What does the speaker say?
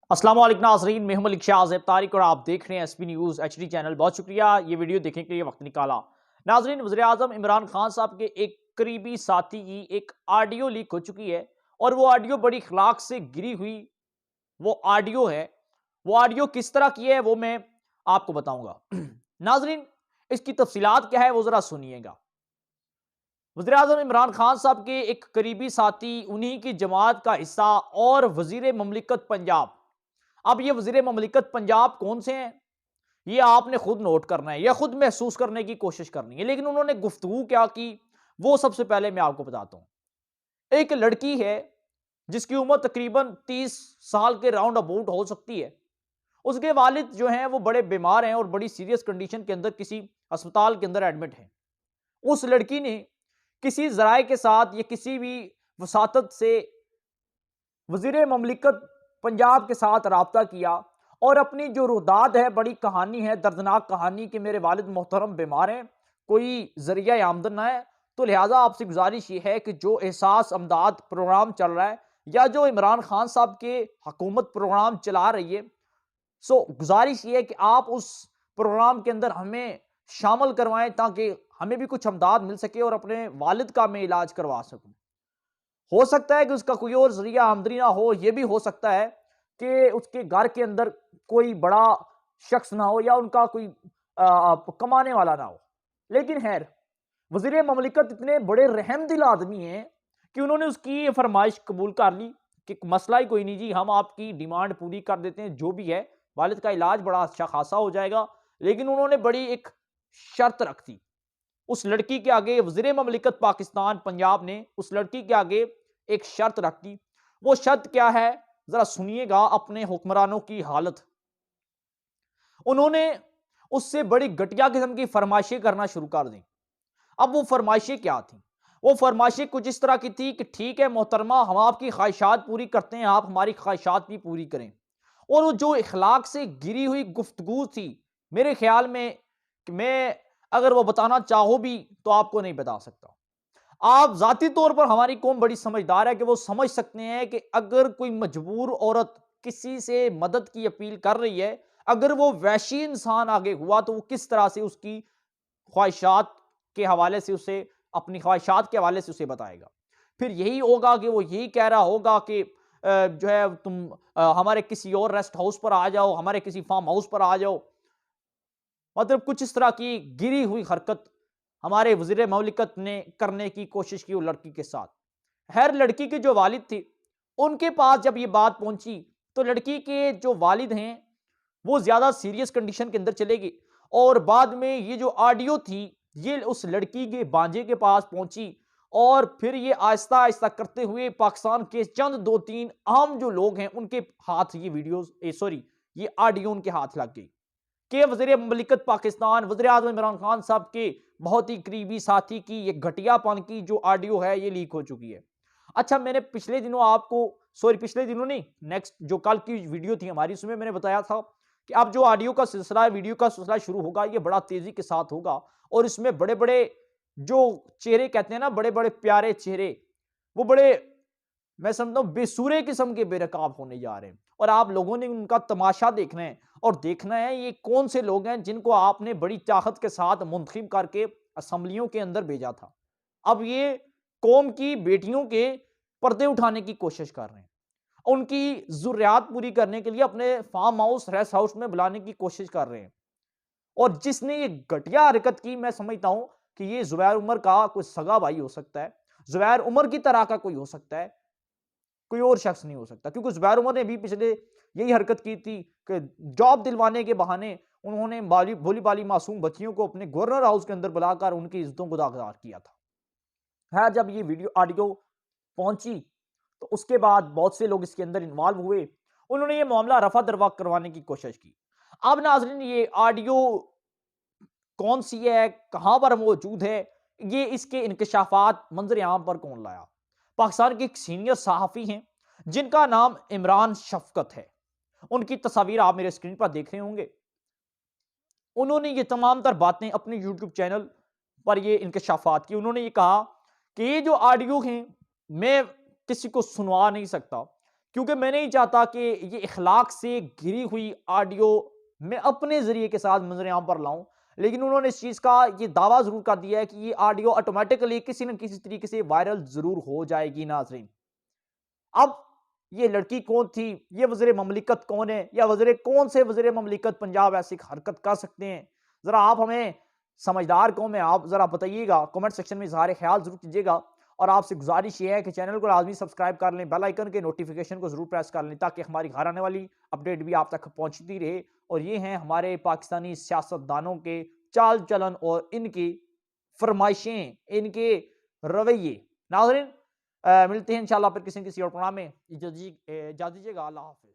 अस्सलाम वालेकुम नाज़रीन, मैं हूं मलिक शाह तारिक और आप देख रहे हैं एसपी न्यूज़ एचडी चैनल। बहुत शुक्रिया ये वीडियो देखने के लिए वक्त निकाला। नाज़रीन, वज़ीर आज़म इमरान खान साहब के एक करीबी साथी की एक ऑडियो लीक हो चुकी है और वो ऑडियो बड़ी खलाक से गिरी हुई वो ऑडियो है। वो ऑडियो किस तरह की है वो मैं आपको बताऊंगा। नाज़रीन, इसकी तफसीलात क्या है वो ज़रा सुनिएगा। वज़ीर आज़म इमरान खान साहब के एक करीबी साथी, उन्हीं की जमात का हिस्सा और वज़ीर ममलिकत पंजाब। अब ये वज़ीर ममलिकत पंजाब कौन से हैं, ये आपने खुद नोट करना है या खुद महसूस करने की कोशिश करनी है। लेकिन उन्होंने गुफ्तगू क्या की, वो सबसे पहले मैं आपको बताता हूं। एक लड़की है जिसकी उम्र तकरीबन 30 साल के राउंड अबाउट हो सकती है। उसके वालिद जो हैं वो बड़े बीमार हैं और बड़ी सीरियस कंडीशन के अंदर किसी अस्पताल के अंदर एडमिट हैं। उस लड़की ने किसी जराए के साथ या किसी भी वसातत से वजीर ममलिकत पंजाब के साथ रब्ता किया और अपनी जो रुदाद है, बड़ी कहानी है, दर्दनाक कहानी कि मेरे वालिद मोहतरम बीमार हैं, कोई जरिया आमदन ना है, तो लिहाजा आपसे गुजारिश ये है कि जो एहसास अमदाद प्रोग्राम चल रहा है या जो इमरान खान साहब के हुकूमत प्रोग्राम चला रही है, सो गुजारिश ये है कि आप उस प्रोग्राम के अंदर हमें शामिल करवाएं ताकि हमें भी कुछ अमदाद मिल सके और अपने वालिद का मैं इलाज करवा सकूं। हो सकता है कि उसका कोई और जरिया आमदनी ना हो, यह भी हो सकता है कि उसके घर के अंदर कोई बड़ा शख्स ना हो या उनका कोई कमाने वाला ना हो। लेकिन खैर, वजीर ममलिकत इतने बड़े रहम दिल आदमी हैं कि उन्होंने उसकी ये फरमाइश कबूल कर ली कि मसला ही कोई नहीं जी, हम आपकी डिमांड पूरी कर देते हैं, जो भी है, वालिद का इलाज बड़ा अच्छा खासा हो जाएगा। लेकिन उन्होंने बड़ी एक शर्त रख दी उस लड़की के आगे। वज़ीर ममलिकत पाकिस्तान पंजाब ने उस लड़की के आगे एक शर्त रख दी। वो शर्त क्या है, जरा सुनिएगा अपने हुक्मरानों की हालत। उन्होंने उससे बड़ी घटिया किस्म की फरमाइशें करना शुरू कर दी। अब वो फरमाइशें क्या थी? वो फरमाइशें कुछ इस तरह की थी कि ठीक है मोहतरमा, हम आपकी ख्वाहिशात पूरी करते हैं, आप हमारी ख्वाहिशात भी पूरी करें। और वो जो इखलाक से गिरी हुई गुफ्तगू थी, मेरे ख्याल में कि मैं अगर वो बताना चाहो भी तो आपको नहीं बता सकता। आप जाती तौर पर, हमारी कौम बड़ी समझदार है कि वो समझ सकते हैं कि अगर कोई मजबूर औरत किसी से मदद की अपील कर रही है, अगर वो वैशी इंसान आगे हुआ तो वो किस तरह से उसकी ख्वाहिशात के हवाले से उसे, अपनी ख्वाहिशात के हवाले से उसे बताएगा। फिर यही होगा कि वो यही कह रहा होगा कि जो है तुम हमारे किसी और रेस्ट हाउस पर आ जाओ, हमारे किसी फार्म हाउस पर आ जाओ। मतलब कुछ इस तरह की गिरी हुई हरकत हमारे वजीर ममलिकत ने करने की कोशिश की वो लड़की के साथ। खैर, लड़की के जो वालिद थे, उनके पास जब ये बात पहुंची तो लड़की के जो वालिद हैं वो ज्यादा सीरियस कंडीशन के अंदर चले गए और बाद में ये जो ऑडियो थी ये उस लड़की के बांजे के पास पहुंची और फिर ये आहिस्ता आहिस्ता करते हुए पाकिस्तान के चंद दो तीन आम जो लोग हैं उनके हाथ ये वीडियोस, सॉरी, ये ऑडियो उनके हाथ लग गई कि वज़ीर ममलिकत पाकिस्तान वज़ीर आज़म इमरान खान साहब के बहुत ही करीबी साथी की ये घटियापन की जो ऑडियो है ये लीक हो चुकी है। अच्छा, मैंने पिछले दिनों आपको, सॉरी पिछले दिनों नहीं, नेक्स्ट जो कल की वीडियो थी हमारी, उसमें मैंने बताया था कि अब जो ऑडियो का सिलसिला है, वीडियो का सिलसिला शुरू होगा, ये बड़ा तेजी के साथ होगा और इसमें बड़े बड़े जो चेहरे कहते हैं ना, बड़े बड़े प्यारे चेहरे, वो बड़े, मैं समझता हूं बेसुरे किस्म के बेरकाब होने जा रहे हैं और आप लोगों ने उनका तमाशा देखना है और देखना है ये कौन से लोग हैं जिनको आपने बड़ी चाहत के साथ मुंतखब करके असम्बलियों के अंदर भेजा था। अब ये कौम की बेटियों के पर्दे उठाने की कोशिश कर रहे हैं, उनकी जरूरियात पूरी करने के लिए अपने फार्म हाउस, रेस्ट हाउस में बुलाने की कोशिश कर रहे हैं। और जिसने ये घटिया हरकत की, मैं समझता हूं कि ये जुबैर उमर का कोई सगा भाई हो सकता है, जुबैर उमर की तरह का कोई हो सकता है, कोई और शख्स नहीं हो सकता। क्योंकि जुबैर उमर ने भी पिछले यही हरकत की थी कि जॉब दिलवाने के बहाने उन्होंने भोली भाली मासूम बच्चियों को अपने गवर्नर हाउस के अंदर बुलाकर उनकी इज्जतों को दागदार किया था। है, जब ये वीडियो ऑडियो पहुंची तो उसके बाद बहुत से लोग इसके अंदर इन्वॉल्व हुए, उन्होंने ये मामला रफा दरवा करवाने की कोशिश की। अब नाजरीन, ये ऑडियो कौन सी है, कहां पर मौजूद है, ये इसके इंकशाफात मंजर आम पर कौन लाया? पाकिस्तान के एक सीनियर सहाफी हैं जिनका नाम इमरान शफकत है। उनकी तस्वीर आप मेरे स्क्रीन पर देख रहे होंगे। उन्होंने ये तमाम तर बातें अपने यूट्यूब चैनल पर ये इंकशाफात की। उन्होंने ये कहा कि ये जो ऑडियो हैं मैं किसी को सुनवा नहीं सकता क्योंकि मैं नहीं चाहता कि ये इखलाक से घिरी हुई ऑडियो मैं अपने ज़रिए के साथ मंजर-ए-आम पर लाऊँ। लेकिन उन्होंने इस चीज़ का ये दावा ज़रूर कर दिया है कि ये ऑडियो ऑटोमैटिकली किसी न किसी तरीके से वायरल ज़रूर हो जाएगी नाज़रीन। अब ये लड़की कौन थी? ये वज़ीर ममलिकत कौन है? या कौन से वज़ीर ममलिकत पंजाब ऐसी हरकत कर सकते हैं? ज़रा आप हमें समझदार कौन है आप ज़रा बताइएगा, कमेंट सेक्शन में इज़हार ख़्याल ज़रूर कीजिएगा और आपसे गुज़ारिश ये है कि चैनल को लाज़मी सब्सक्राइब कर लें, बेल आइकन के नोटिफ़िकेशन को ज़रूर प्रेस कर लें ताकि हमारी घर आने वाली अपडेट भी आप तक पहुँचती रहे। और ये हैं हमारे पाकिस्तानी सियासतदानों के चाल-चलन और इनकी फ़रमाइशें, इनके रवैये। नाज़रीन मिलते हैं इंशाल्लाह फिर किसी न किसी और प्रोग्राम में। इजाज़त दीजिएगा। अल्लाह हाफ़िज़।